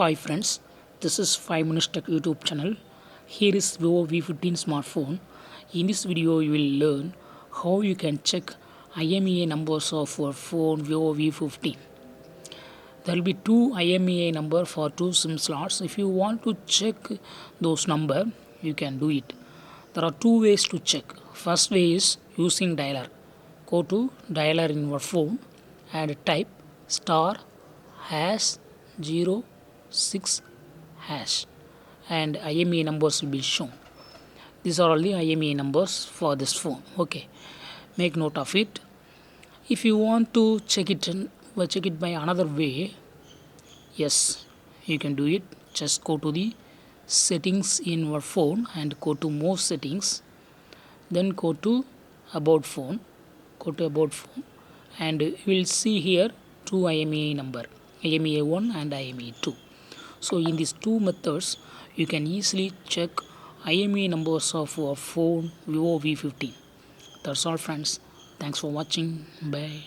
Hi friends, this is 5 Minutes Tech YouTube channel. Here is Vivo V15 smartphone. In this video, you will learn how you can check IMEI numbers of your phone Vivo V15. There will be two IMEI number for two SIM slots. If you want to check those number, you can do it. There are two ways to check. First way is using dialer. Go to dialer in your phone and type star hash 06 hash and IMEI numbers will be shown. These are all the IMEI numbers for this phone. Okay, make note of it. If you want to check it by another way, yes, you can do it. Just go to the settings in your phone and go to more settings, then go to about phone, and you will see here two IMEI number, IMEI 1 and IMEI 2. So in these two methods you can easily check IMEI numbers of your phone Vivo V15. That's all friends. Thanks for watching. Bye.